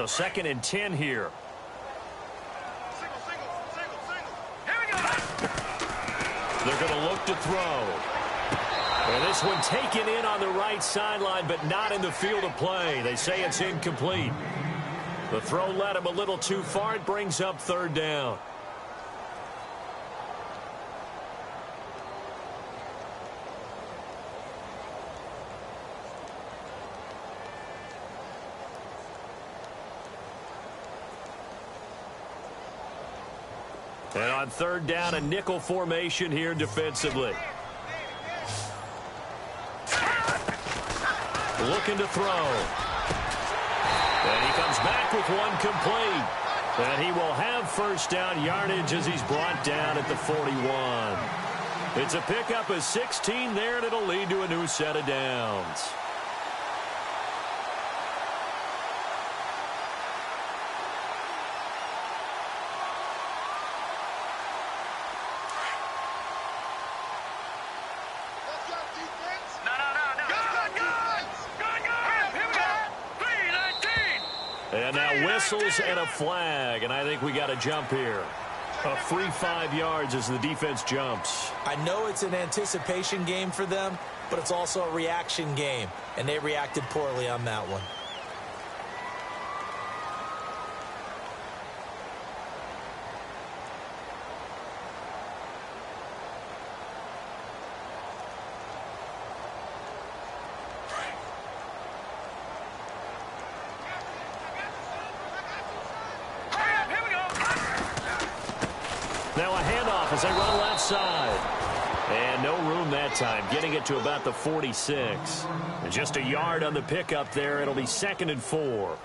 So 2nd and 10 here. They're going to look to throw. And this one taken in on the right sideline, but not in the field of play. They say it's incomplete. The throw led him a little too far. It brings up 3rd down. And on 3rd down, a nickel formation here defensively. Looking to throw. And he comes back with one complete. And he will have 1st down yardage as he's brought down at the 41. It's a pickup of 16 there, and it'll lead to a new set of downs. And now whistles and a flag, and I think we got a jump here. A free 5 yards as the defense jumps. I know it's an anticipation game for them, but it's also a reaction game, and they reacted poorly on that one. Now a handoff as they run left side. And no room that time, getting it to about the 46. And just a yard on the pickup there. It'll be 2nd and 4.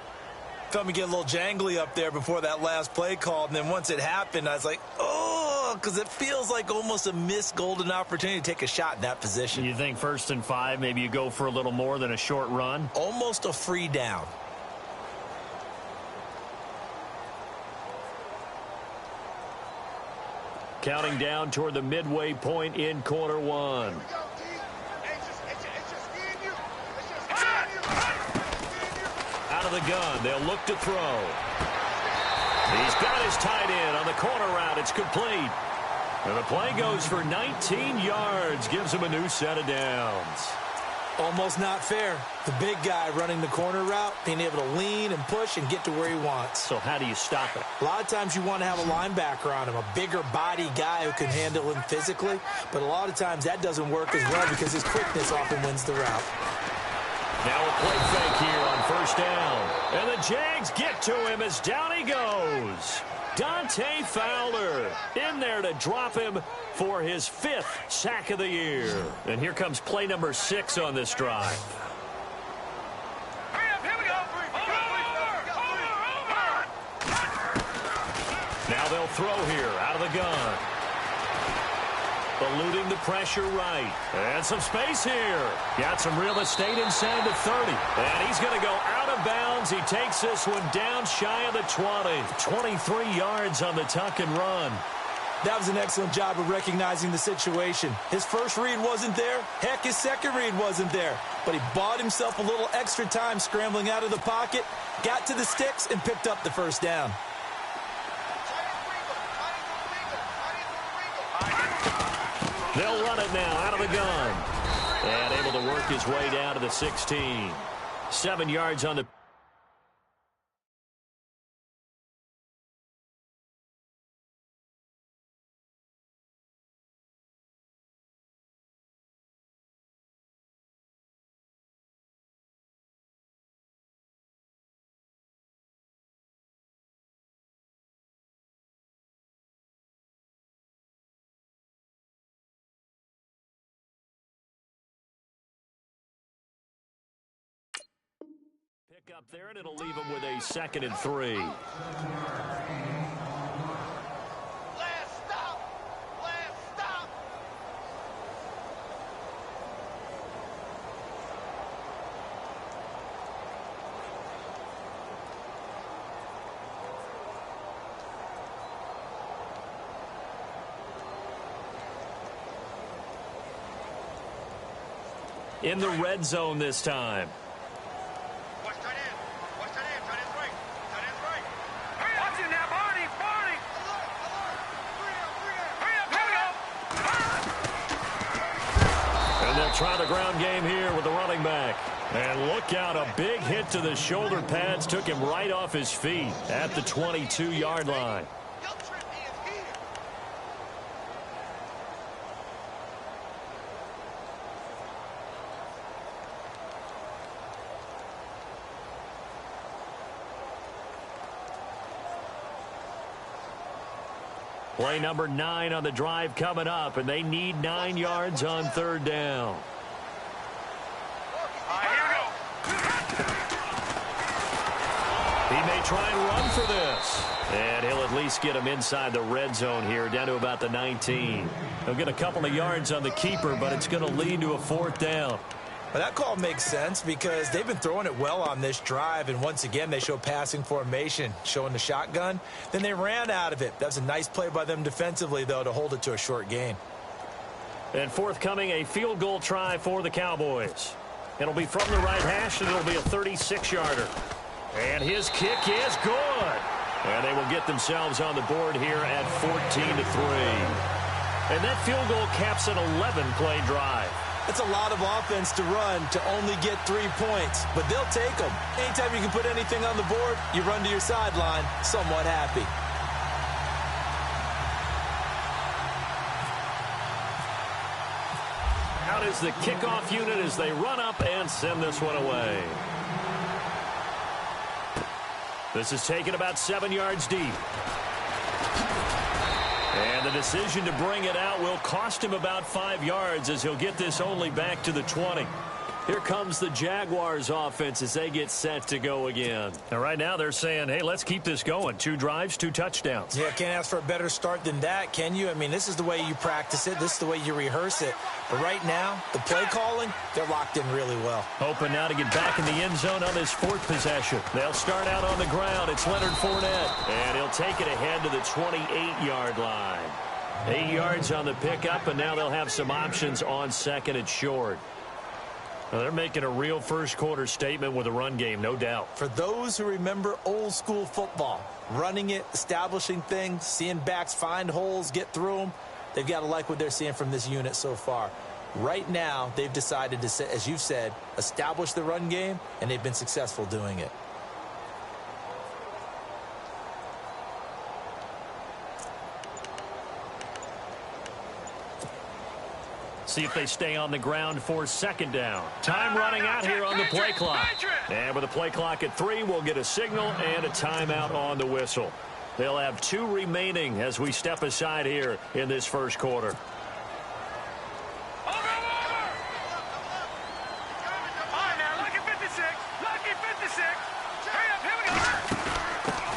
Felt me get a little jangly up there before that last play called, and then once it happened, I was like, oh, because it feels like almost a missed golden opportunity to take a shot in that position. You think 1st and 5, maybe you go for a little more than a short run? Almost a free down. Counting down toward the midway point in quarter 1. Out of the gun, they'll look to throw. He's got his tight end on the corner route. It's complete. And the play goes for 19 yards, gives him a new set of downs. Almost not fair. The big guy running the corner route, being able to lean and push and get to where he wants. So how do you stop it? A lot of times you want to have a linebacker on him, a bigger body guy who can handle him physically. But a lot of times that doesn't work as well because his quickness often wins the route. Now a play fake here on 1st down. And the Jags get to him as down he goes. Dante Fowler in there to drop him for his 5th sack of the year. And here comes play number 6 on this drive. Now they'll throw here out of the gun. Eluding the pressure right. And some space here. Got some real estate inside the 30. And he's going to go out of bounds. He takes this one down shy of the 20. 23 yards on the tuck and run. That was an excellent job of recognizing the situation. His first read wasn't there. Heck, his second read wasn't there. But he bought himself a little extra time scrambling out of the pocket, got to the sticks, and picked up the 1st down. They'll run it now out of the gun. And able to work his way down to the 16. 7 yards on the... Pick up there, and it'll leave him with a 2nd and 3. Last stop! Last stop! In the red zone this time. Watch tight end. Watch tight end. Tight end's right. try the ground game here with the running back. And look out, a big hit to the shoulder pads took him right off his feet at the 22-yard line. Play number 9 on the drive coming up, and they need 9 yards on third down. He may try and run for this. And he'll at least get him inside the red zone here, down to about the 19. He'll get a couple of yards on the keeper, but it's going to lead to a fourth down. Well, that call makes sense because they've been throwing it well on this drive, and once again they show passing formation, showing the shotgun. Then they ran out of it. That was a nice play by them defensively, though, to hold it to a short gain. And forthcoming, a field goal try for the Cowboys. It'll be from the right hash, and it'll be a 36-yarder. And his kick is good. And they will get themselves on the board here at 14-3. And that field goal caps an 11-play drive. It's a lot of offense to run to only get 3 points, but they'll take them. Anytime you can put anything on the board, you run to your sideline somewhat happy. Out is the kickoff unit as they run up and send this one away. This is taken about 7 yards deep. And the decision to bring it out will cost him about 5 yards as he'll get this only back to the 20. Here comes the Jaguars offense as they get set to go again. And right now they're saying, hey, let's keep this going. 2 drives, 2 touchdowns. Yeah, can't ask for a better start than that, can you? I mean, this is the way you practice it. This is the way you rehearse it. But right now, the play calling, they're locked in really well. Hoping now to get back in the end zone on this 4th possession. They'll start out on the ground. It's Leonard Fournette. And he'll take it ahead to the 28-yard line. 8 yards on the pickup, and now they'll have some options on second and short. Well, they're making a real first-quarter statement with a run game, no doubt. For those who remember old-school football, running it, establishing things, seeing backs find holes, get through them, they've got to like what they're seeing from this unit so far. Right now, they've decided to, as you've said, establish the run game, and they've been successful doing it. See if they stay on the ground for second down. Time running out here on the play clock. And with the play clock at 3, we'll get a signal and a timeout on the whistle. They'll have 2 remaining as we step aside here in this first quarter.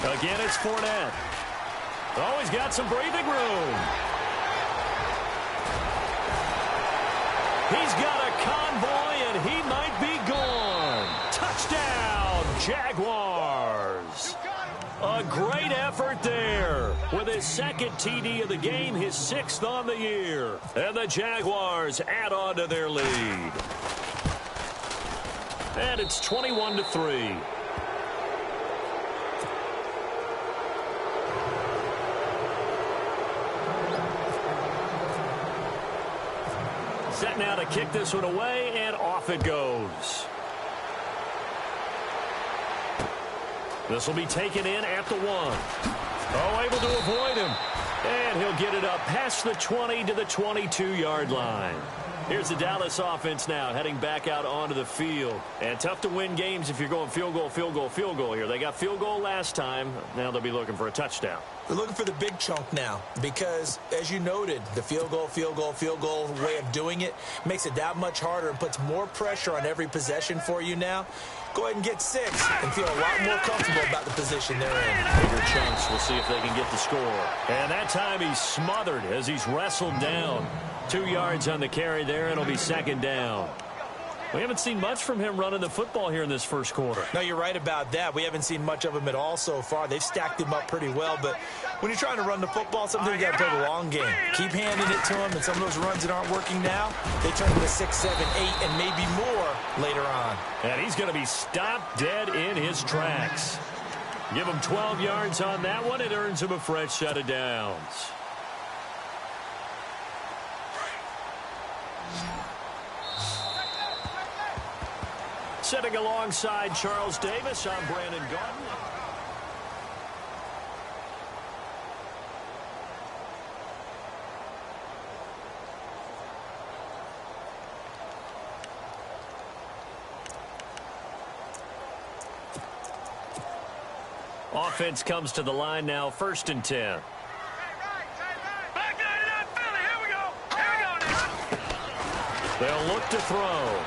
Again, it's Fournette. Oh, he's got some breathing room. He's got a convoy, and he might be gone. Touchdown, Jaguars. A great effort there. With his 2nd TD of the game, his 6th on the year. And the Jaguars add on to their lead. And it's 21-3. Set now to kick this one away, and off it goes. This will be taken in at the 1. Oh, able to avoid him. And he'll get it up past the 20 to the 22-yard line. Here's the Dallas offense now heading back out onto the field. And tough to win games if you're going field goal, field goal, field goal here. They got field goal last time. Now they'll be looking for a touchdown. They're looking for the big chunk now because, as you noted, the field goal way of doing it makes it that much harder and puts more pressure on every possession for you now. Go ahead and get 6 and feel a lot more comfortable about the position they're in. Bigger chunks. We'll see if they can get the score. And that time he's smothered as he's wrestled down. 2 yards on the carry there, and it'll be second down. We haven't seen much from him running the football here in this first quarter. No, you're right about that. We haven't seen much of him at all so far. They've stacked him up pretty well, but when you're trying to run the football, sometimes you got to play the long game. Keep handing it to him, and some of those runs that aren't working now, they turn into 6, 7, 8, and maybe more later on. And he's going to be stopped dead in his tracks. Give him 12 yards on that one. It earns him a fresh set of downs. Sitting alongside Charles Davis, I'm Brandon Garden. Offense comes to the line now, 1st and 10. They'll look to throw.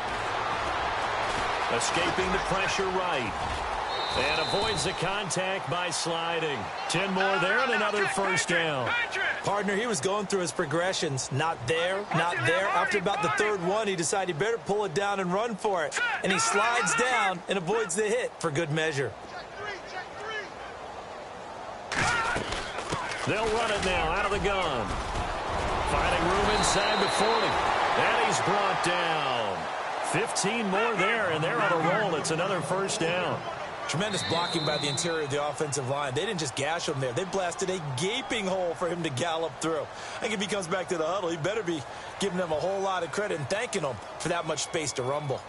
Escaping the pressure right. And avoids the contact by sliding. 10 more there and another 1st down. Partner, he was going through his progressions. Not there, not there. After about the 3rd one, he decided he better pull it down and run for it. And he slides down and avoids the hit for good measure. They'll run it now out of the gun. Finding room inside the 40. And he's brought down. 15 more there, and they're on a roll. It's another 1st down. Tremendous blocking by the interior of the offensive line. They didn't just gash him there. They blasted a gaping hole for him to gallop through. I think if he comes back to the huddle, he better be giving them a whole lot of credit and thanking them for that much space to rumble.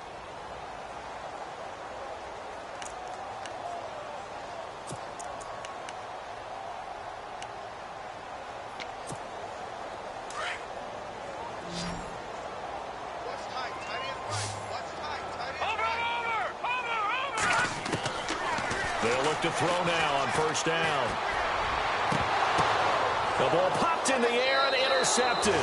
To throw now on 1st down. The ball popped in the air and intercepted.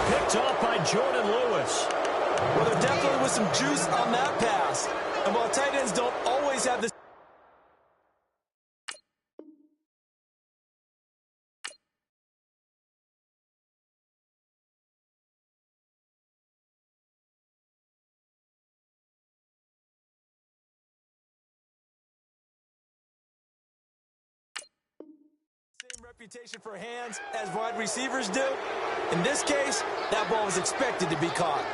Picked off by Jordan Lewis. Well, there definitely was some juice on that pass. And while tight ends don't always have this. Reputation for hands as wide receivers do. In this case, that ball was expected to be caught.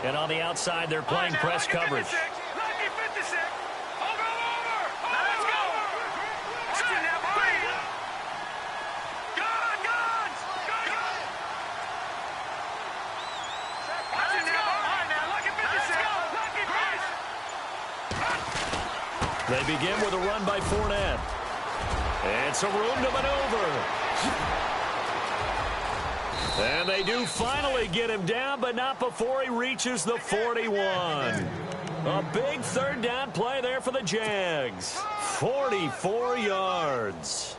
And on the outside, they're playing press coverage. They begin with a run by Fournette. And some room to maneuver. And they do finally get him down, but not before he reaches the 41. A big 3rd down play there for the Jags. 44 yards.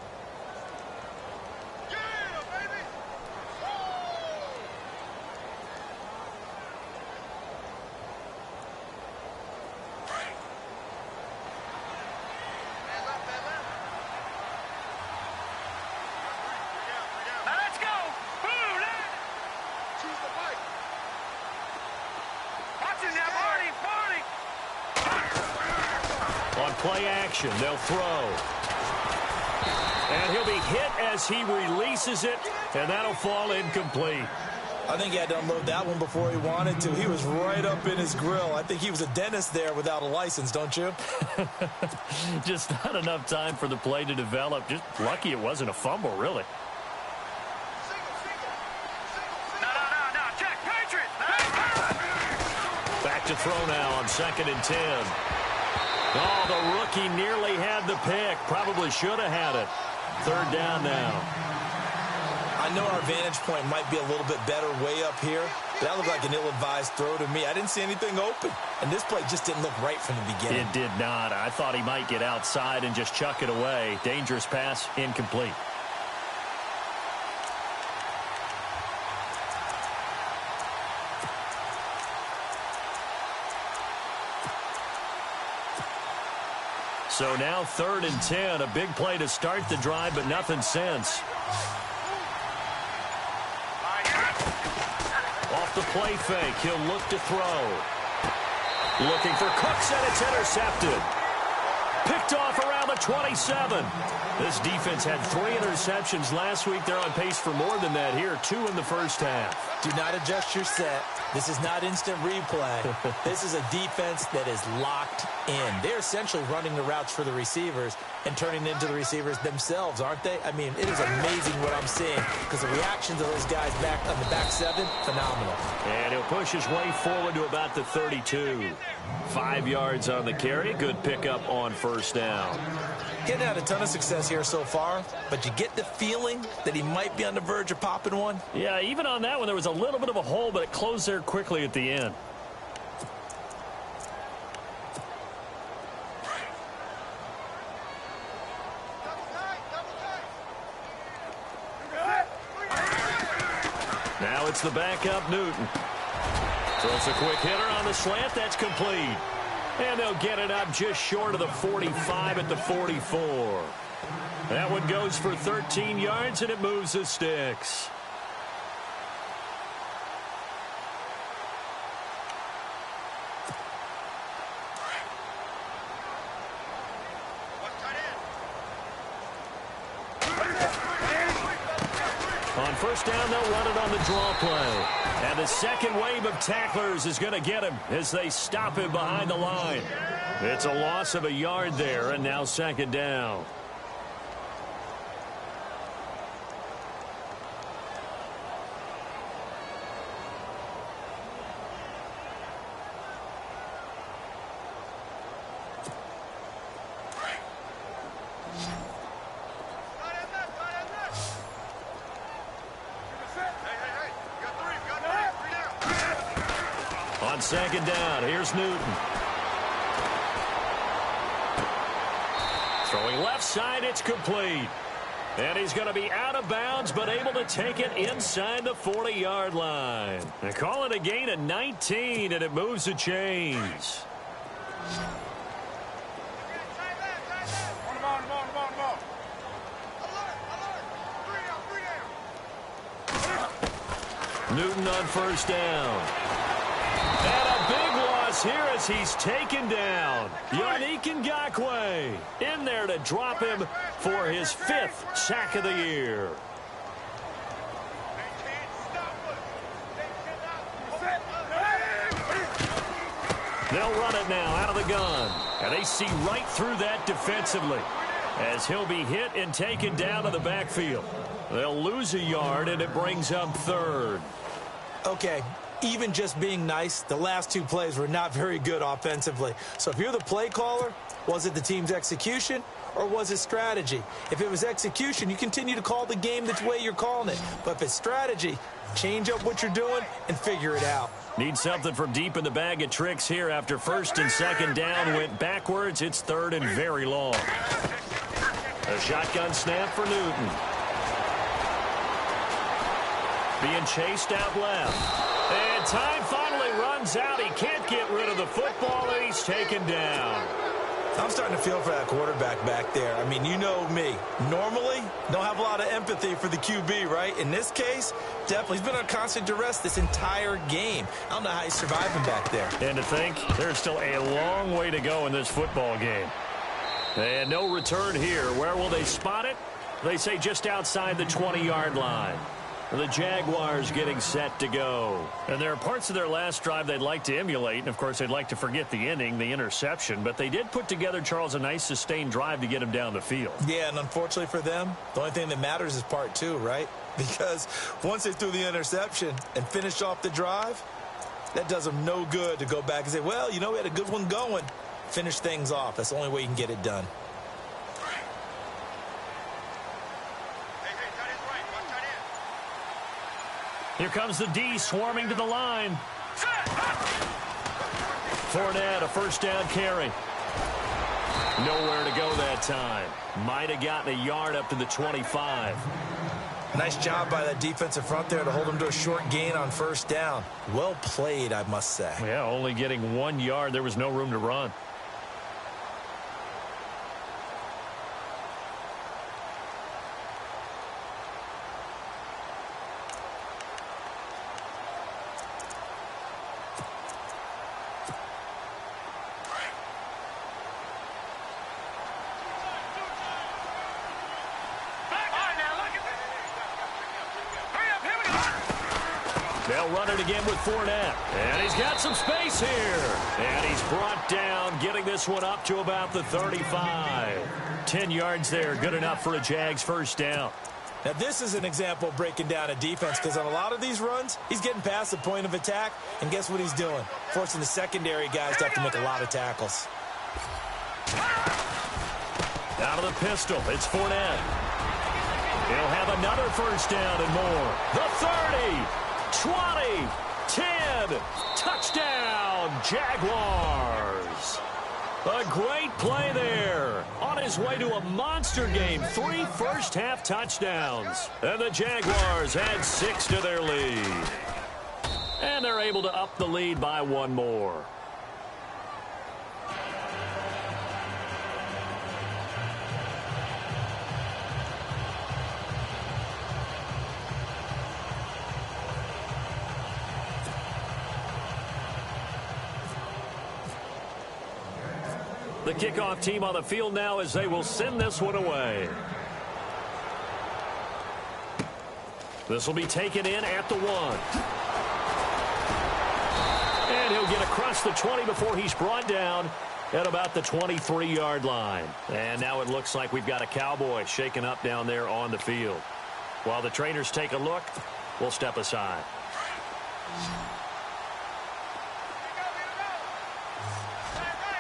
Play action, they'll throw. And he'll be hit as he releases it, and that'll fall incomplete. I think he had to unload that one before he wanted to. He was right up in his grill. I think he was a dentist there without a license, don't you? Just not enough time for the play to develop. Just lucky it wasn't a fumble, really. Back to throw now on 2nd and 10. Oh, the rookie nearly had the pick. Probably should have had it. 3rd down now. I know our vantage point might be a little bit better way up here, but that looked like an ill-advised throw to me. I didn't see anything open, and this play just didn't look right from the beginning. It did not. I thought he might get outside and just chuck it away. Dangerous pass, incomplete. So now 3rd and 10, a big play to start the drive, but nothing since. Off the play fake, he'll look to throw. Looking for Cooks, and it's intercepted. Picked off around the 27. This defense had 3 interceptions last week. They're on pace for more than that here, 2 in the first half. Do not adjust your set. This is not instant replay. This is a defense that is locked in. They're essentially running the routes for the receivers and turning into the receivers themselves, aren't they? I mean, it is amazing what I'm seeing because the reactions of those guys back on the back 7, phenomenal. And he'll push his way forward to about the 32. 5 yards on the carry. Good pickup on first down. Getting had a ton of success here so far, but you get the feeling that he might be on the verge of popping one. Yeah, even on that one, there was a little bit of a hole, but it closed there quickly at the end. Now it's the backup, Newton. Throws a quick hitter on the slant. That's complete. And they'll get it up just short of the 45 at the 44. That one goes for 13 yards, and it moves the sticks. On first down, they'll run it on the draw play. And the second wave of tacklers is going to get him as they stop him behind the line. It's a loss of a yard there, and now second down. On second down, here's Newton. Throwing left side, it's complete. And he's going to be out of bounds, but able to take it inside the 40-yard line. They call it a gain of 19, and it moves the chains. Newton on first down. And a big loss here as he's taken down. Yannick Ngakoue in there to drop him for his 5th sack of the year. They'll run it now out of the gun. And they see right through that defensively as he'll be hit and taken down to the backfield. They'll lose a yard, and it brings up 3rd. Okay, even just being nice, the last 2 plays were not very good offensively. So if you're the play caller, was it the team's execution or was it strategy? If it was execution, you continue to call the game the way you're calling it. But if it's strategy, change up what you're doing and figure it out. Need something from deep in the bag of tricks here after first and second down went backwards. It's 3rd and very long. A shotgun snap for Newton. Being chased out left. And time finally runs out. He can't get rid of the football, and he's taken down. I'm starting to feel for that quarterback back there. I mean, you know me. Normally, don't have a lot of empathy for the QB, right? In this case, definitely. He's been under constant duress this entire game. I don't know how he's surviving back there. And to think, there's still a long way to go in this football game. And no return here. Where will they spot it? They say just outside the 20-yard line. The Jaguars getting set to go. And there are parts of their last drive they'd like to emulate. And, of course, they'd like to forget the ending, the interception. But they did put together, Charles, a nice sustained drive to get him down the field. Yeah, and unfortunately for them, the only thing that matters is part 2, right? Because once they threw the interception and finished off the drive, that does them no good to go back and say, well, you know, we had a good one going. Finish things off. That's the only way you can get it done. Here comes the D swarming to the line. Fournette, a first down carry. Nowhere to go that time. Might have gotten a yard up to the 25. Nice job by that defensive front there to hold him to a short gain on first down. Well played, I must say. Yeah, only getting 1 yard. There was no room to run. They'll run it again with Fournette. And he's got some space here. And he's brought down, getting this one up to about the 35. 10 yards there, good enough for a Jags first down. Now, this is an example of breaking down a defense because on a lot of these runs, he's getting past the point of attack, and guess what he's doing? Forcing the secondary guys to have to make a lot of tackles. Out of the pistol, it's Fournette. He'll have another first down and more. The 30, 20, 10, touchdown, Jaguars. A great play there. On his way to a monster game. 3 first-half touchdowns. And the Jaguars add 6 to their lead. And they're able to up the lead by 1 more. The kickoff team on the field now as they will send this one away. This will be taken in at the 1. And he'll get across the 20 before he's brought down at about the 23-yard line. And now it looks like we've got a Cowboy shaken up down there on the field. While the trainers take a look, we'll step aside.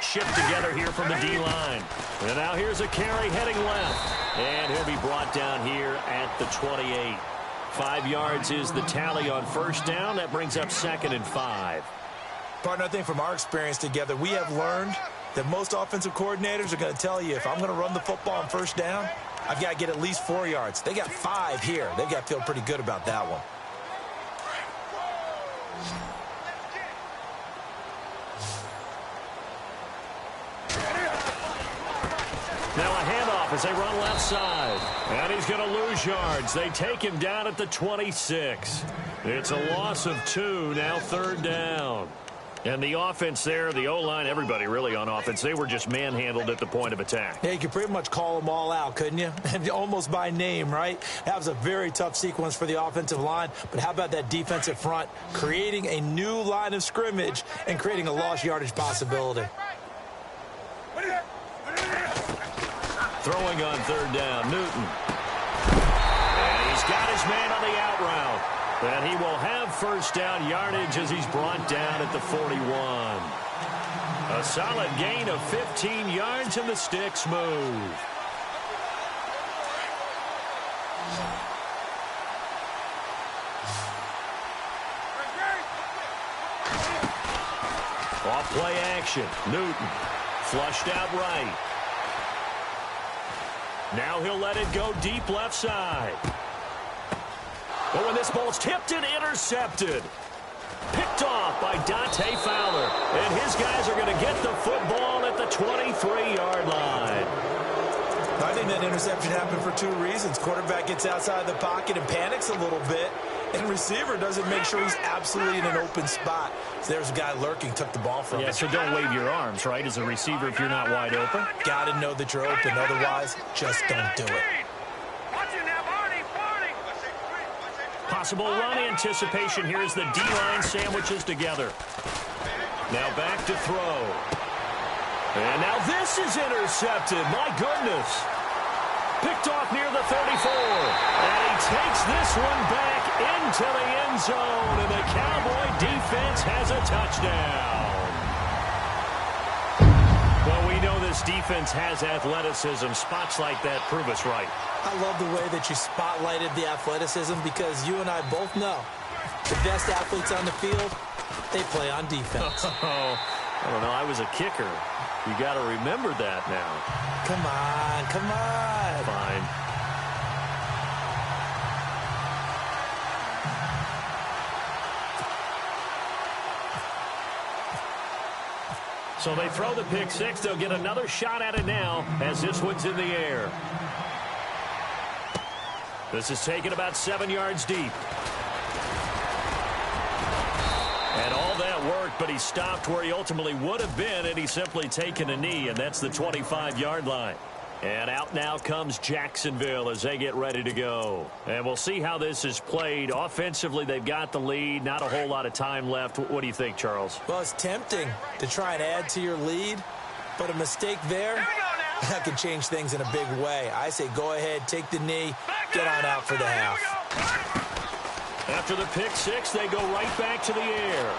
Shift together here from the D-line. And now here's a carry heading left. And he'll be brought down here at the 28. 5 yards is the tally on first down. That brings up 2nd and 5. Partner, I think from our experience together, we have learned that most offensive coordinators are going to tell you, if I'm going to run the football on first down, I've got to get at least 4 yards. They got 5 here. They've got to feel pretty good about that one. Now a handoff as they run left side. And he's going to lose yards. They take him down at the 26. It's a loss of 2, now 3rd down. And the offense there, the O-line, everybody really on offense, they were just manhandled at the point of attack. Yeah, you could pretty much call them all out, couldn't you? Almost by name, right? That was a very tough sequence for the offensive line. But how about that defensive front creating a new line of scrimmage and creating a lost yardage possibility? Throwing on 3rd down, Newton. And he's got his man on the out route. And he will have first down yardage as he's brought down at the 41. A solid gain of 15 yards and the sticks move. Off play action, Newton. Flushed out right. Now he'll let it go deep left side. But when this ball's tipped and intercepted. Picked off by Dante Fowler. And his guys are going to get the football at the 23-yard line. I think that interception happened for 2 reasons. Quarterback gets outside the pocket and panics a little bit. And receiver doesn't make sure he's absolutely in an open spot. So there's a guy lurking, took the ball from him. Yeah, so don't wave your arms, right, as a receiver if you're not wide open. Got to know that you're open. Otherwise, just don't do it. Possible run anticipation here as the D-line sandwiches together. Now back to throw. And now this is intercepted. My goodness. Picked off near the 34. And he takes this one back into the end zone. And the Cowboy defense has a touchdown. Well, we know this defense has athleticism. Spots like that prove us right. I love the way that you spotlighted the athleticism because you and I both know the best athletes on the field, they play on defense. Oh, I don't know. I was a kicker. You got to remember that now. Come on, come on. Fine. So they throw the pick six. They'll get another shot at it now as this one's in the air. This is taken about 7 yards deep. And all that worked, but he stopped where he ultimately would have been, and he's simply taken a knee, and that's the 25-yard line. And out now comes Jacksonville as they get ready to go. And we'll see how this is played. Offensively, they've got the lead. Not a whole lot of time left. What do you think, Charles? Well, it's tempting to try and add to your lead, but a mistake there, that could change things in a big way. I say go ahead, take the knee, get on out for the half. After the pick six, they go right back to the air.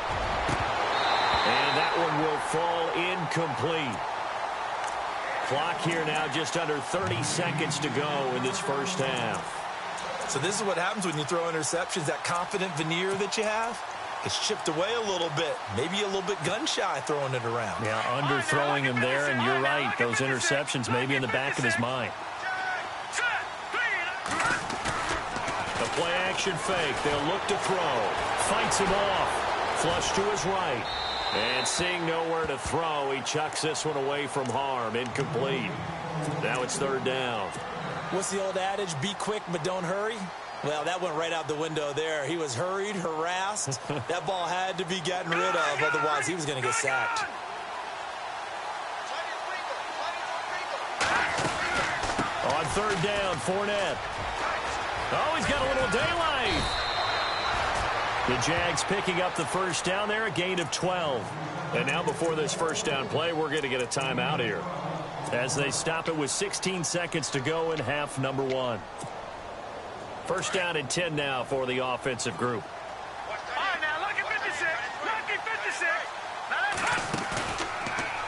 And that one will fall incomplete. Clock here now just under 30 seconds to go in this first half. So this is what happens when you throw interceptions. That confident veneer that you have, it's chipped away a little bit. Maybe a little bit gun-shy throwing it around. Yeah, underthrowing him there, and you're right. Those interceptions may be in the back of his mind. The play-action fake. They'll look to throw. Fights him off. Flush to his right. And seeing nowhere to throw, he chucks this one away from harm. Incomplete. Now it's third down. What's the old adage? Be quick, but don't hurry. Well, that went right out the window there. He was hurried, harassed. That ball had to be gotten rid of, otherwise he was going to get sacked. On third down, Fournette. Oh, he's got a little daylight. The Jags picking up the first down there, a gain of 12. And now before this first down play, we're going to get a timeout here, as they stop it with 16 seconds to go in half number one. First down and 10 now for the offensive group.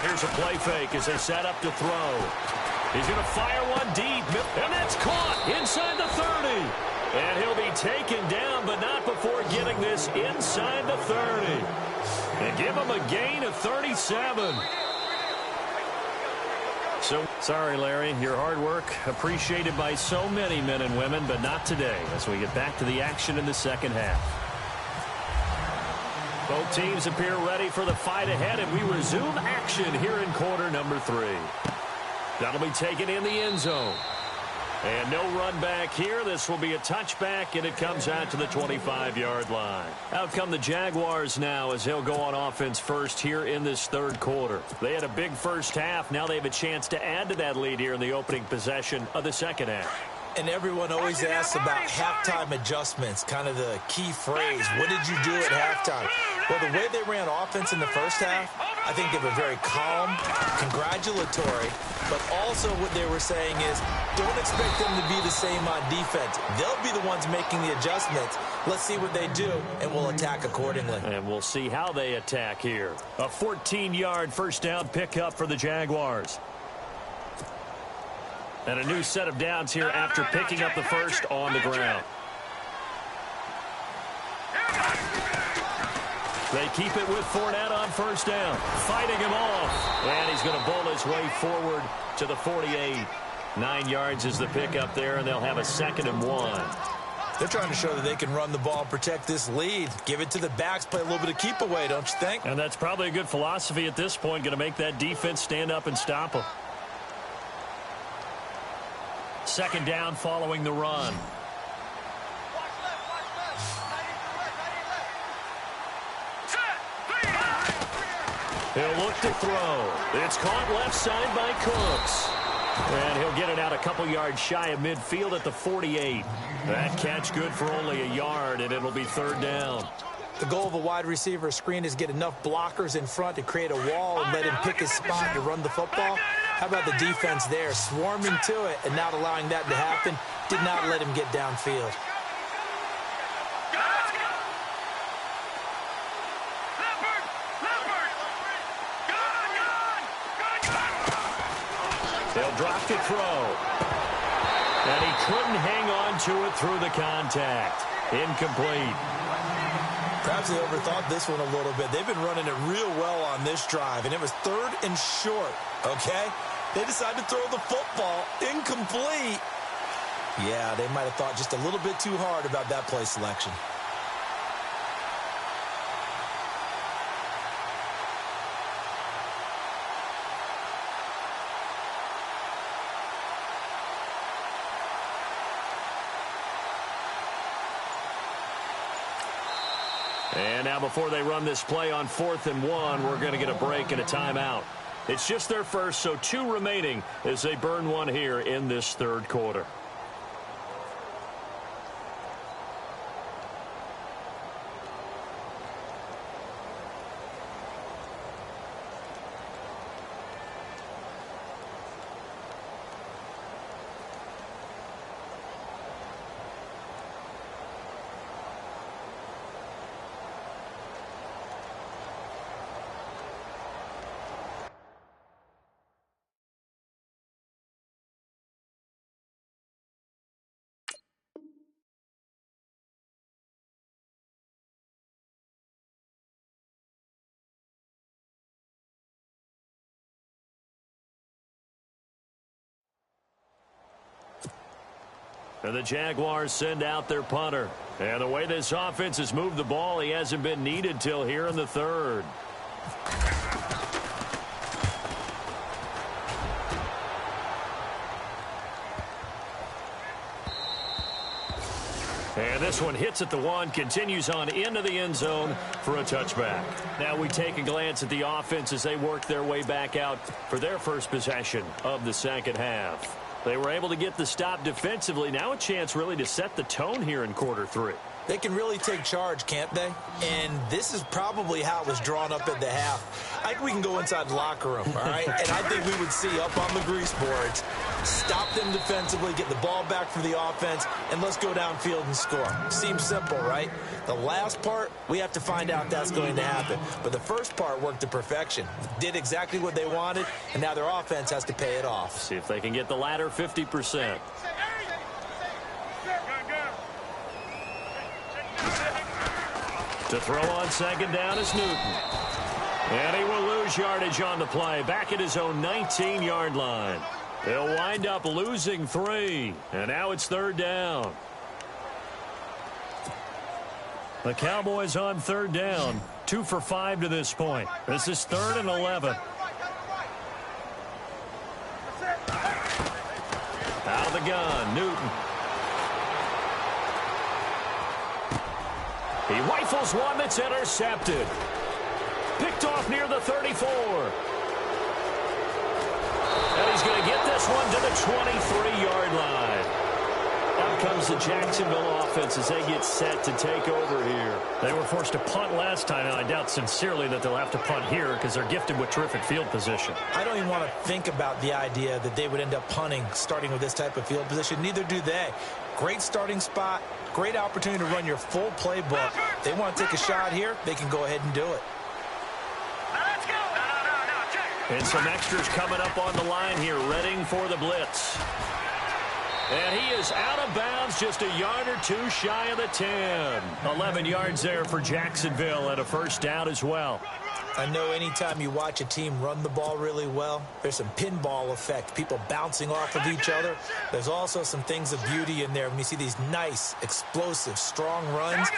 Here's a play fake as they set up to throw. He's going to fire one deep, and that's caught inside the 30. And he'll be taken down, but not before getting this inside the 30. And give him a gain of 37. So, sorry, Larry, your hard work appreciated by so many men and women, but not today as we get back to the action in the second half. Both teams appear ready for the fight ahead, and we resume action here in quarter number 3. That'll be taken in the end zone. And no run back here. This will be a touchback, and it comes out to the 25-yard line. Out come the Jaguars now as they'll go on offense first here in this third quarter. They had a big first half. Now they have a chance to add to that lead here in the opening possession of the second half. And everyone always asks about halftime adjustments, kind of the key phrase. What did you do at halftime? Well, the way they ran offense in the first half, I think they were very calm, congratulatory, but also what they were saying is don't expect them to be the same on defense. They'll be the ones making the adjustments. Let's see what they do, and we'll attack accordingly. And we'll see how they attack here. A 14-yard first down pickup for the Jaguars. And a new set of downs here after picking up the first on the ground. They keep it with Fournette on first down. Fighting him off. And he's going to bowl his way forward to the 48. 9 yards is the pickup there, and they'll have a 2nd and 1. They're trying to show that they can run the ball and protect this lead. Give it to the backs, play a little bit of keep away, don't you think? And that's probably a good philosophy at this point, going to make that defense stand up and stop them. 2nd down following the run. He'll look to throw. It's caught left side by Cooks. And he'll get it out a couple yards shy of midfield at the 48. That catch good for only a yard, and it'll be 3rd down. The goal of a wide receiver screen is get enough blockers in front to create a wall and let him pick his spot to run the football. How about the defense there, swarming to it and not allowing that to happen? Did not let him get downfield. They'll drop to throw. And he couldn't hang on to it through the contact. Incomplete. Perhaps they overthought this one a little bit. They've been running it real well on this drive, and it was 3rd and short, okay? They decided to throw the football incomplete. Yeah, they might have thought just a little bit too hard about that play selection. And now before they run this play on 4th and 1, we're going to get a break and a timeout. It's just their first, so 2 remaining as they burn one here in this third quarter. And the Jaguars send out their punter. And the way this offense has moved the ball, he hasn't been needed till here in the third. And this one hits at the 1, continues on into the end zone for a touchback. Now we take a glance at the offense as they work their way back out for their first possession of the second half. They were able to get the stop defensively. Now a chance really to set the tone here in quarter 3. They can really take charge, can't they? And this is probably how it was drawn up at the half. I think we can go inside the locker room, all right? And I think we would see up on the grease boards, stop them defensively, get the ball back for the offense, and let's go downfield and score. Seems simple, right? The last part, we have to find out if that's going to happen. But the first part worked to perfection. Did exactly what they wanted, and now their offense has to pay it off. See if they can get the latter 50%. To throw on second down is Newton. And he will lose yardage on the play. Back at his own 19-yard line. They'll wind up losing 3. And now it's third down. The Cowboys on third down. 2 for 5 to this point. This is 3rd and 11. Out of the gun, Newton. He rifles one that's intercepted. Picked off near the 34. And he's going to get this one to the 23-yard line. Out comes the Jacksonville offense as they get set to take over here. They were forced to punt last time, and I doubt sincerely that they'll have to punt here because they're gifted with terrific field position. I don't even want to think about the idea that they would end up punting starting with this type of field position. Neither do they. Great starting spot, great opportunity to run your full playbook. They want to take a shot here, they can go ahead and do it. And some extras coming up on the line here, readying for the blitz. And he is out of bounds, just a yard or 2 shy of the 10. 11 yards there for Jacksonville and a first down as well. I know anytime you watch a team run the ball really well, there's some pinball effect, people bouncing off of each other. There's also some things of beauty in there when you see these nice, explosive, strong runs.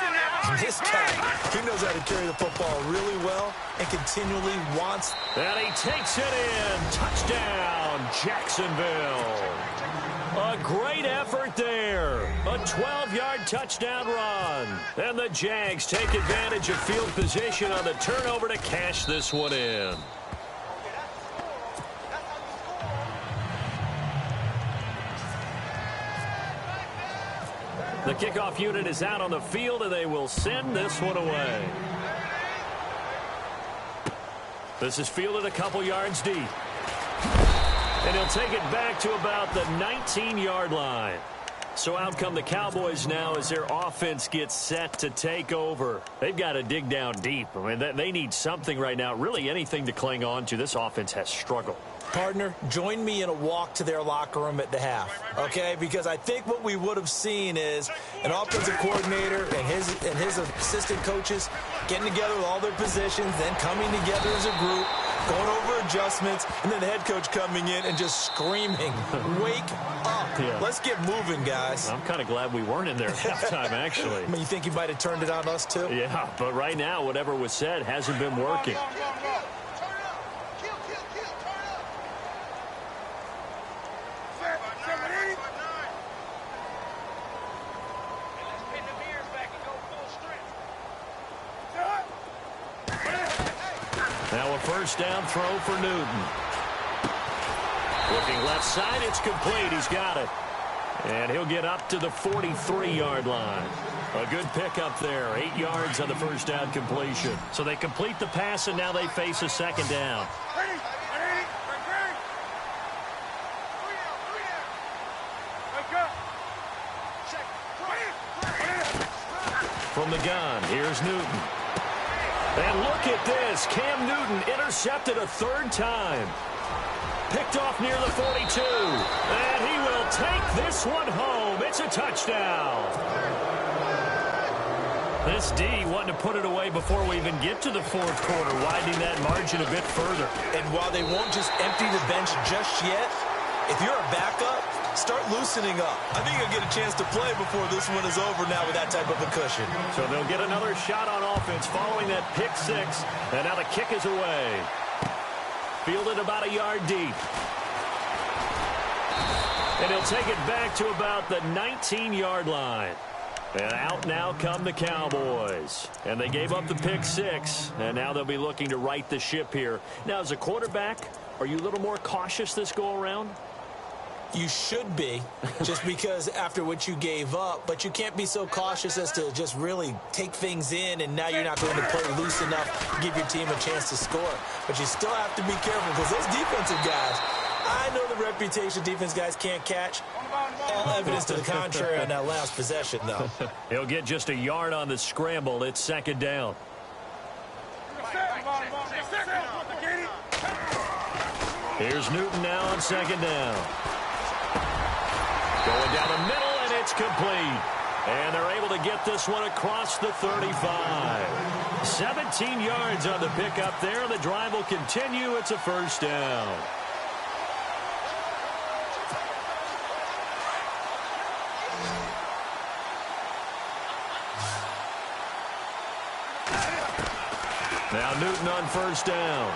And this guy, he knows how to carry the football really well and continually wants. And he takes it in. Touchdown, Jacksonville. A great effort there. A 12-yard touchdown run. And the Jags take advantage of field position on the turnover to cash this one in. The kickoff unit is out on the field, and they will send this one away. This is fielded a couple yards deep. And he'll take it back to about the 19-yard line. So out come the Cowboys now as their offense gets set to take over. They've got to dig down deep. I mean, they need something right now, really anything to cling on to. This offense has struggled. Partner, join me in a walk to their locker room at the half, okay? Because I think what we would have seen is an offensive coordinator and his assistant coaches getting together with all their positions, then coming together as a group, going over adjustments, and then the head coach coming in and just screaming, wake up. Yeah. Let's get moving, guys. I'm kind of glad we weren't in there at halftime, actually. I mean, you think he might have turned it on us, too? Yeah, but right now, whatever was said hasn't been working. Now a first down throw for Newton. Looking left side, it's complete. He's got it. And he'll get up to the 43-yard line. A good pickup there. 8 yards on the first down completion. So they complete the pass, and now they face a second down. From the gun, here's Newton. And look at this. Cam Newton intercepted a third time. Picked off near the 42. And he will take this one home. It's a touchdown. This D wanting to put it away before we even get to the fourth quarter, widening that margin a bit further. And while they won't just empty the bench just yet, if you're a backup, start loosening up. I think you'll get a chance to play before this one is over now with that type of a cushion. So they'll get another shot on offense following that pick six. And now the kick is away. Fielded about a yard deep. And he'll take it back to about the 19-yard line. And out now come the Cowboys. And they gave up the pick six. And now they'll be looking to right the ship here. Now, as a quarterback, are you a little more cautious this go-around? You should be, just because after what you gave up. But you can't be so cautious as to just really take things in, and now you're not going to play loose enough to give your team a chance to score. But you still have to be careful, because those defensive guys, I know the reputation defense guys can't catch. All evidence to the contrary on that last possession, though. He'll get just a yard on the scramble. It's second down. Here's Newton now on second down. Going down the middle, and it's complete. And they're able to get this one across the 35. 17 yards on the pickup there. The drive will continue. It's a first down. Now Newton on first down.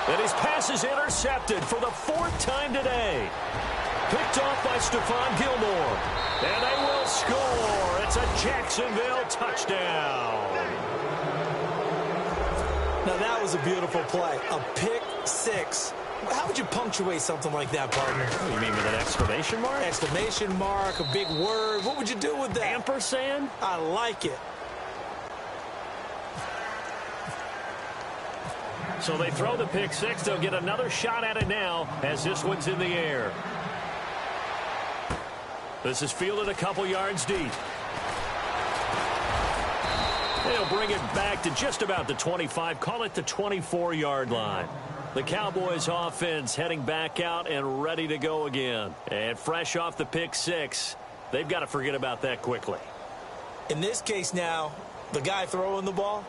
And his pass is intercepted for the fourth time today. Picked off by Stephon Gilmore. And they will score. It's a Jacksonville touchdown. Now that was a beautiful play. A pick six. How would you punctuate something like that, partner? Oh, you mean with an exclamation mark? Exclamation mark, a big word. What would you do with that? Ampersand? I like it. So they throw the pick six. They'll get another shot at it now as this one's in the air. This is fielded a couple yards deep. They'll bring it back to just about the 25. Call it the 24-yard line. The Cowboys offense heading back out and ready to go again. And fresh off the pick six, they've got to forget about that quickly. In this case now, the guy throwing the ball,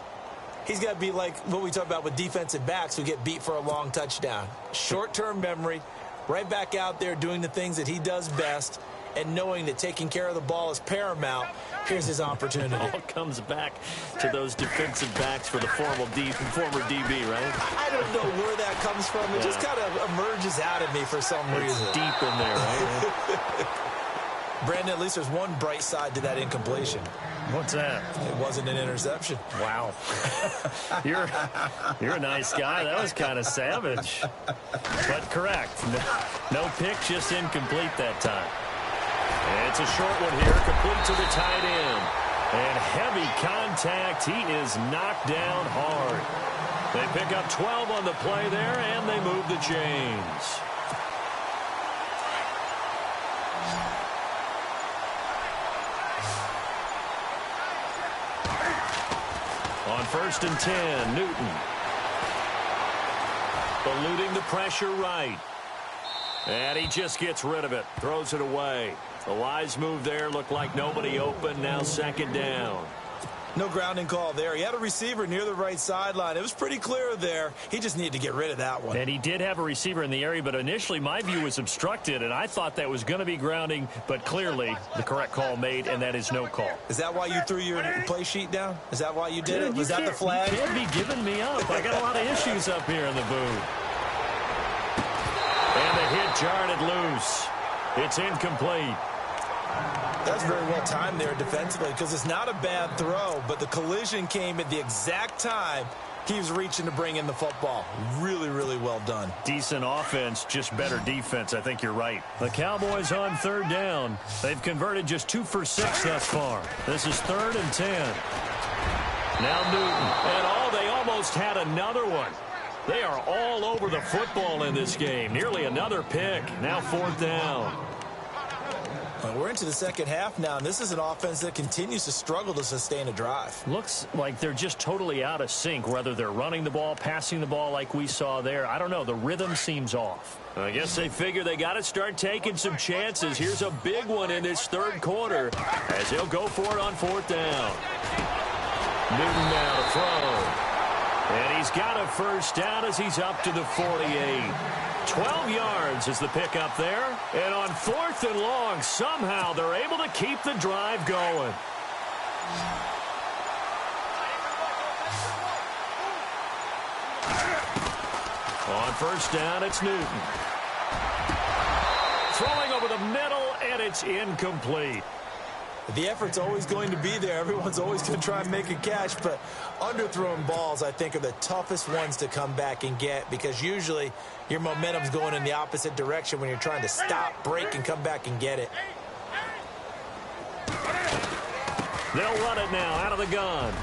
he's got to be like what we talk about with defensive backs who get beat for a long touchdown. Short-term memory, right back out there doing the things that he does best, and knowing that taking care of the ball is paramount. Here's his opportunity. It all comes back to those defensive backs for the former DB, right? I don't know where that comes from. It just kind of emerges out of me for some reason. It's deep in there, right? Brandon, at least there's one bright side to that incompletion. What's that? It wasn't an interception. Wow. You're a nice guy. That was kind of savage. But correct. No pick, just incomplete that time. And it's a short one here, complete to the tight end. And heavy contact. He is knocked down hard. They pick up 12 on the play there, and they move the chains. On 1st and 10, Newton. Eluding the pressure right. And he just gets rid of it. Throws it away. The wise move there. Looked like nobody open. Now second down. No grounding call there. He had a receiver near the right sideline. It was pretty clear there. He just needed to get rid of that one. And he did have a receiver in the area, but initially my view was obstructed, and I thought that was going to be grounding, but clearly the correct call made, and that is no call. Is that why you threw your play sheet down? Is that why you did it? Was that the flag? You can't be giving me up. I got a lot of issues up here in the booth. And the hit jarred it loose. It's incomplete. That's very well timed there defensively because it's not a bad throw, but the collision came at the exact time he was reaching to bring in the football. Really, really well done. Decent offense, just better defense. I think you're right. The Cowboys on third down. They've converted just 2 for 6 thus far. This is 3rd and 10. Now Newton. And they almost had another one. They are all over the football in this game. Nearly another pick. Now 4th down. We're into the second half now, and this is an offense that continues to struggle to sustain a drive. Looks like they're just totally out of sync, whether they're running the ball, passing the ball like we saw there. I don't know. The rhythm seems off. I guess they figure they got to start taking some chances. Here's a big one in this third quarter as he'll go for it on 4th down. Newton now to throw. And he's got a first down as he's up to the 48. 12 yards is the pickup there. And on 4th and long, somehow they're able to keep the drive going. On 1st down, it's Newton. Throwing over the middle, and it's incomplete. The effort's always going to be there. Everyone's always going to try and make a catch, but underthrown balls, I think, are the toughest ones to come back and get because usually your momentum's going in the opposite direction when you're trying to stop, break, and come back and get it. They'll run it now out of the gun.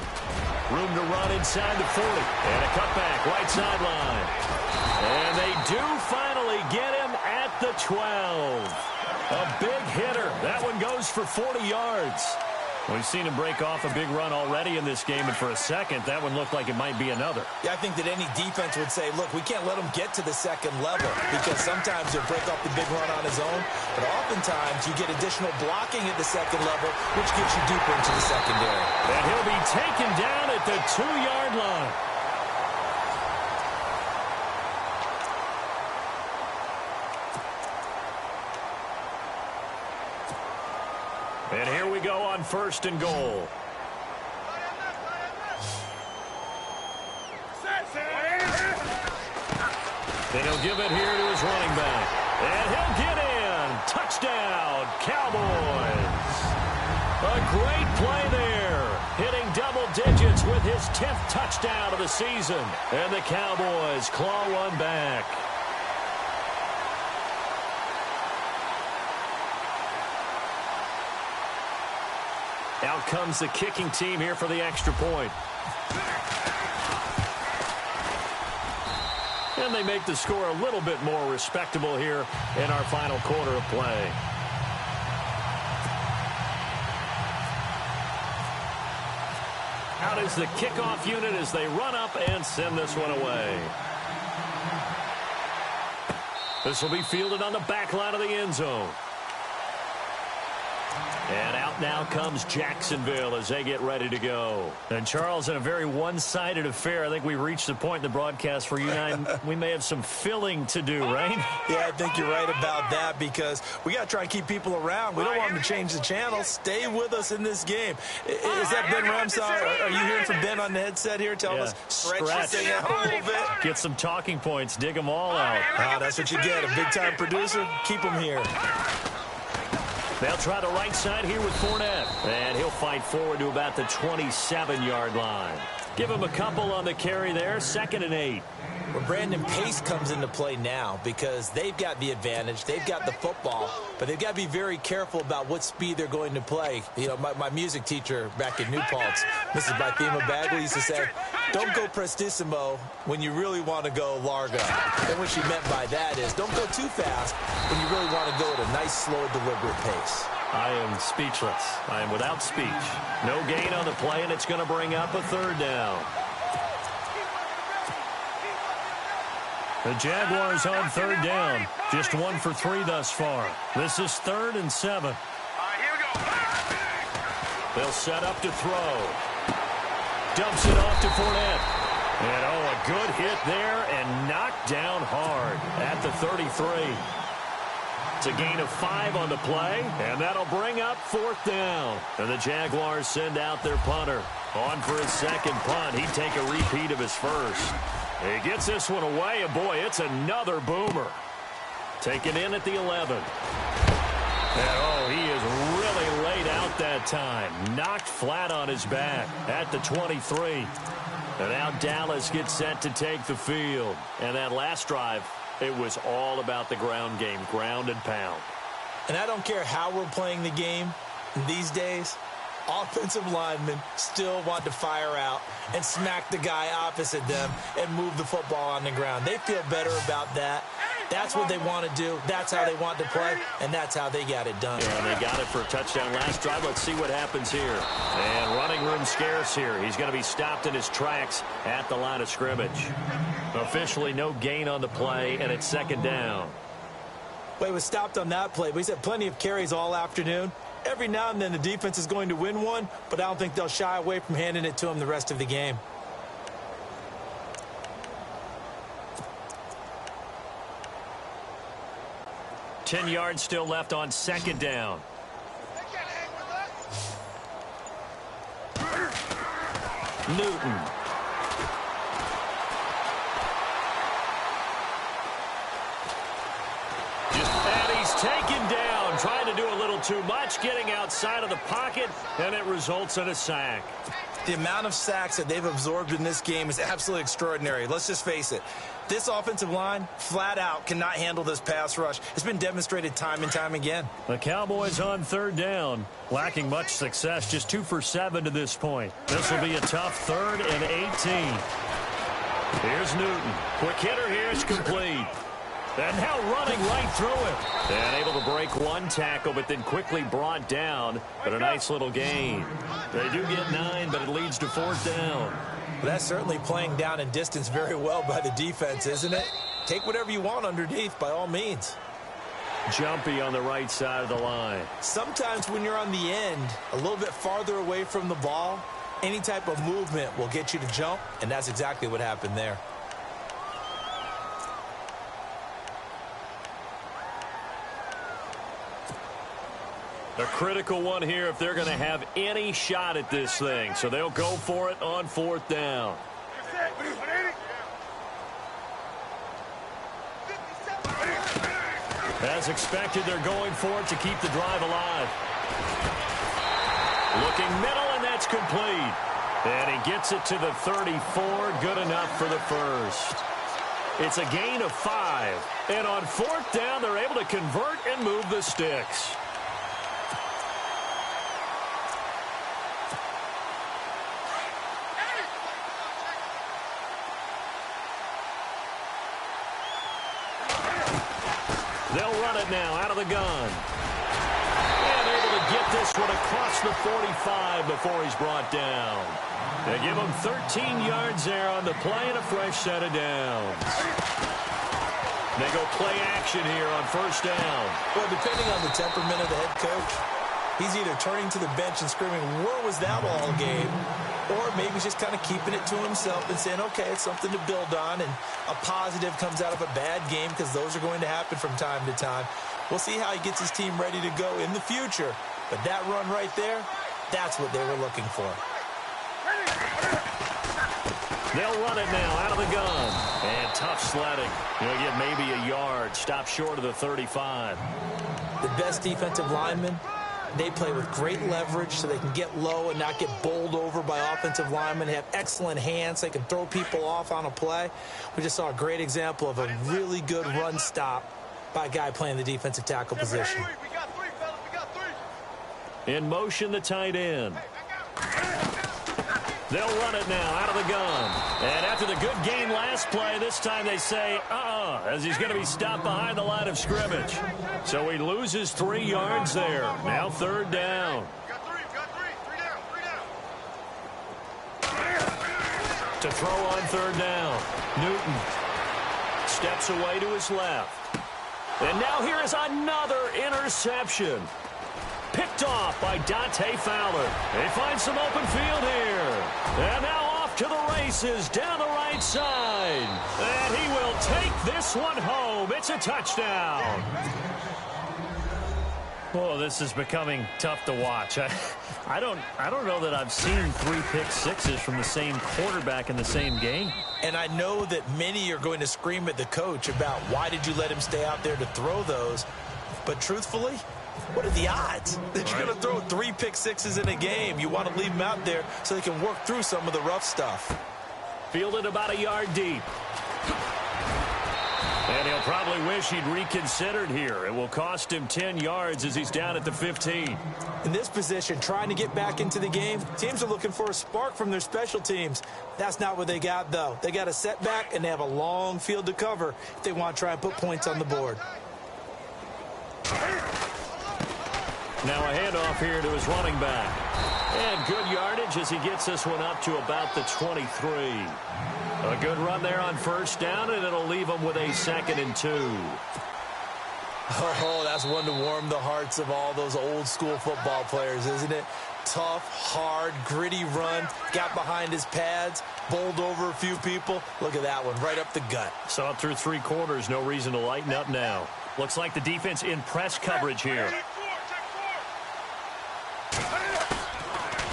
Room to run inside the 40. And a cutback right sideline. And they do finally get him at the 12. A big hitter. That one goes for 40 yards. We've seen him break off a big run already in this game, and for a second, that one looked like it might be another. Yeah, I think that any defense would say, look, we can't let him get to the second level because sometimes he'll break off the big run on his own, but oftentimes you get additional blocking at the second level, which gets you deeper into the secondary. And he'll be taken down at the 2-yard line. And here we go on 1st and goal. And he'll give it here to his running back. And he'll get in. Touchdown, Cowboys. A great play there. Hitting double digits with his 10th touchdown of the season. And the Cowboys claw one back. Out comes the kicking team here for the extra point. And they make the score a little bit more respectable here in our final quarter of play. Out is the kickoff unit as they run up and send this one away. This will be fielded on the back line of the end zone. And out now comes Jacksonville as they get ready to go. And, Charles, in a very one-sided affair, I think we reached the point in the broadcast where you and I, we may have some filling to do, right? Yeah, I think you're right about that because we got to try and keep people around. We don't want them to change the channel. Stay with us in this game. Is that Ben Ramsar? Are you hearing from Ben on the headset here telling us stretch this thing out a little bit? Get some talking points. Dig them all out. That's what you get. A big-time producer. Keep them here. They'll try the right side here with Fournette. And he'll fight forward to about the 27-yard line. Give him a couple on the carry there. 2nd and 8. Well, Brandon, pace comes into play now because they've got the advantage. They've got the football, but they've got to be very careful about what speed they're going to play. You know, my music teacher back in New Paltz, Mrs. Bythema Bagley, used to say, don't go prestissimo when you really want to go largo. And what she meant by that is don't go too fast when you really want to go at a nice, slow, deliberate pace. I am speechless. I am without speech. No gain on the play, and it's going to bring up a 3rd down. The Jaguars on 3rd down. Just 1 for 3 thus far. This is 3rd and 7. They'll set up to throw. Dumps it off to Fournette. And, a good hit there and knocked down hard at the 33. It's a gain of 5 on the play, and that'll bring up 4th down. And the Jaguars send out their punter. On for his second punt. He'd take a repeat of his first. He gets this one away, and boy, it's another boomer. Taken in at the 11. And, he is that time. Knocked flat on his back at the 23. And now Dallas gets set to take the field. And that last drive, it was all about the ground game, ground and pound. And I don't care how we're playing the game these days, offensive linemen still want to fire out and smack the guy opposite them and move the football on the ground. They feel better about that. That's what they want to do. That's how they want to play, and that's how they got it done. Yeah, they got it for a touchdown last drive. Let's see what happens here. And running room scarce here. He's going to be stopped in his tracks at the line of scrimmage. Officially no gain on the play, and it's second down. Well, he was stopped on that play, but he's had plenty of carries all afternoon. Every now and then the defense is going to win one, but I don't think they'll shy away from handing it to him the rest of the game. Ten yards still left on second down. Newton. And he's taken down, trying to do a little too much, getting outside of the pocket, and it results in a sack. The amount of sacks that they've absorbed in this game is absolutely extraordinary. Let's just face it. This offensive line, flat out, cannot handle this pass rush. It's been demonstrated time and time again. The Cowboys on third down, lacking much success, just 2 for 7 to this point. This will be a tough 3rd and 18. Here's Newton. Quick hitter here is complete. And now running right through it. And able to break one tackle, but then quickly brought down. But a nice little gain. They do get 9, but it leads to 4th down. Well, that's certainly playing down and distance very well by the defense, isn't it? Take whatever you want underneath, by all means. Jumpy on the right side of the line. Sometimes when you're on the end, a little bit farther away from the ball, any type of movement will get you to jump, and that's exactly what happened there. A critical one here if they're going to have any shot at this thing. So they'll go for it on 4th down. As expected, they're going for it to keep the drive alive. Looking middle, and that's complete. And he gets it to the 34. Good enough for the first. It's a gain of 5. And on 4th down, they're able to convert and move the sticks. They'll run it now out of the gun. And able to get this one across the 45 before he's brought down. They give him 13 yards there on the play and a fresh set of downs. They go play action here on 1st down. Well, depending on the temperament of the head coach, he's either turning to the bench and screaming, "Where was that all game?" Or maybe he's just kind of keeping it to himself and saying, okay, it's something to build on, and a positive comes out of a bad game, because those are going to happen from time to time. We'll see how he gets his team ready to go in the future. But that run right there, that's what they were looking for. They'll run it now out of the gun. And tough sledding. He'll get maybe a yard. Stop short of the 35. The best defensive linemen, they play with great leverage so they can get low and not get bowled over by offensive linemen. They have excellent hands. They can throw people off on a play. We just saw a great example of a really good run stop by a guy playing the defensive tackle position. We got 3, fellas. We got 3. In motion, the tight end. They'll run it now out of the gun. And after the good game last play, this time they say, as he's going to be stopped behind the line of scrimmage. So he loses 3 yards there. Now 3rd down. Got 3. 3 down. To throw on 3rd down. Newton steps away to his left. And now here is another interception. Picked off by Dante Fowler. They find some open field here. And now off to the races down the right side. And he will take this one home. It's a touchdown. Oh, this is becoming tough to watch. I don't know that I've seen 3 pick-sixes from the same quarterback in the same game. And I know that many are going to scream at the coach about why did you let him stay out there to throw those. But truthfully, What are the odds that you're going to throw 3 pick sixes in a game? You want to leave them out there so they can work through some of the rough stuff. Fielded about a yard deep. And he'll probably wish he'd reconsidered here. It will cost him 10 yards as he's down at the 15. In this position, trying to get back into the game, teams are looking for a spark from their special teams. That's not what they got, though. They got a setback, and they have a long field to cover if they want to try and put points on the board. Now a handoff here to his running back. And good yardage as he gets this one up to about the 23. A good run there on first down, and it'll leave him with a 2nd and 2. Oh, that's one to warm the hearts of all those old-school football players, isn't it? Tough, hard, gritty run, got behind his pads, bowled over a few people. Look at that one, right up the gut. Saw it through 3 quarters, no reason to lighten up now. Looks like the defense in press coverage here.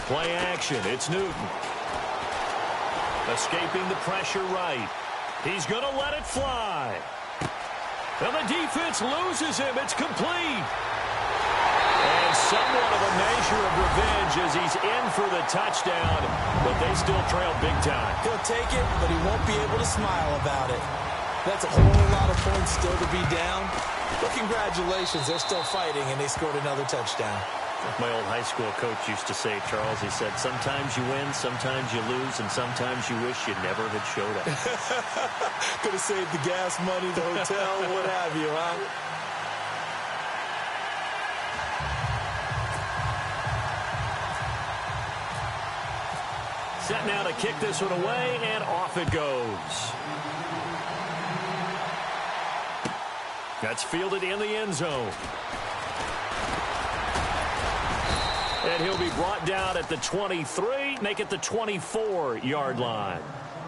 Play action, it's Newton. Escaping the pressure right. He's going to let it fly. And the defense loses him. It's complete. And somewhat of a measure of revenge as he's in for the touchdown, but they still trail big time. He'll take it, but he won't be able to smile about it. That's a whole lot of points still to be down. But congratulations, they're still fighting, and they scored another touchdown. My old high school coach used to say, Charles, he said, sometimes you win, sometimes you lose, and sometimes you wish you never had showed up. Could have saved the gas money, the hotel, what have you, huh? Set now to kick this one away, and off it goes. That's fielded in the end zone. And he'll be brought down at the 23, make it the 24-yard line.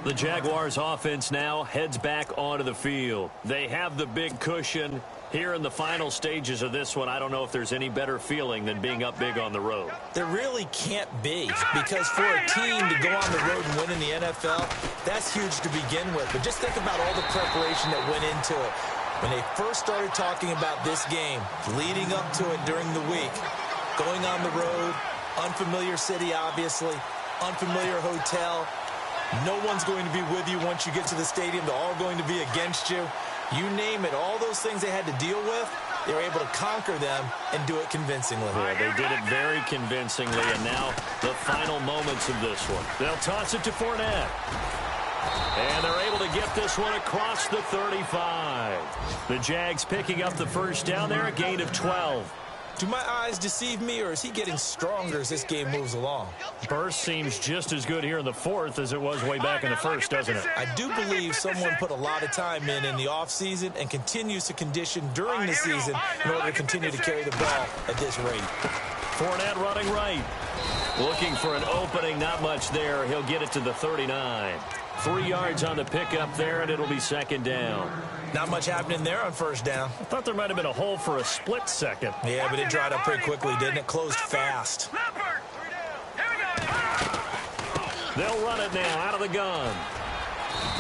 The Jaguars offense now heads back onto the field. They have the big cushion. Here in the final stages of this one, I don't know if there's any better feeling than being up big on the road. There really can't be, because for a team to go on the road and win in the NFL, that's huge to begin with. But just think about all the preparation that went into it. When they first started talking about this game, leading up to it during the week, going on the road, unfamiliar city, obviously, unfamiliar hotel. No one's going to be with you once you get to the stadium. They're all going to be against you. You name it, all those things they had to deal with, they were able to conquer them and do it convincingly. Yeah, they did it very convincingly, and now the final moments of this one. They'll toss it to Fournette. And they're able to get this one across the 35. The Jags picking up the first down there, a gain of 12. Do my eyes deceive me, or is he getting stronger as this game moves along? Burst seems just as good here in the fourth as it was way back in the first, doesn't it? I do believe someone put a lot of time in the offseason and continues to condition during the season in order to continue to carry the ball at this rate. Fournette running right. Looking for an opening, not much there. He'll get it to the 39. 3 yards on the pickup there, and it'll be second down. Not much happening there on first down. I thought there might have been a hole for a split second. Yeah, but it dried up pretty quickly, didn't it? Closed fast. They'll run it now out of the gun.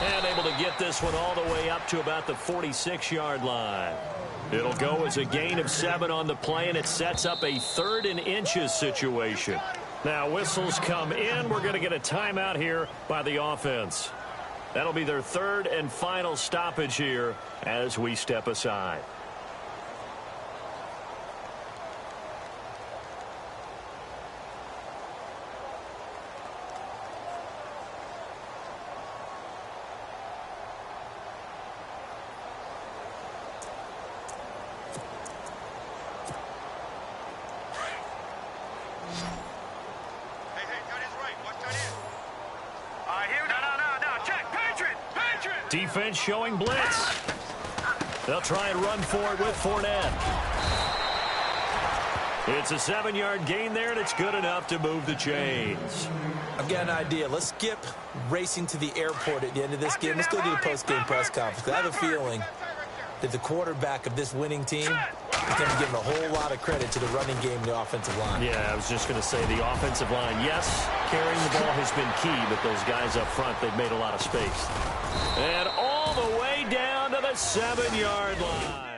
And able to get this one all the way up to about the 46-yard line. It'll go as a gain of 7 on the play, and it sets up a 3rd and inches situation. Now whistles come in. We're going to get a timeout here by the offense. That'll be their 3rd and final stoppage here as we step aside. Defense showing blitz. They'll try and run for it with Fournette. It's a 7-yard gain there, and it's good enough to move the chains. I've got an idea. Let's skip racing to the airport at the end of this game. Let's go to the post-game press conference. I have a feeling that the quarterback of this winning team is going to be given a whole lot of credit to the running game and the offensive line. Yeah, I was just going to say the offensive line, yes, carrying the ball has been key, but those guys up front, they've made a lot of space. And all the way down to the 7-yard line.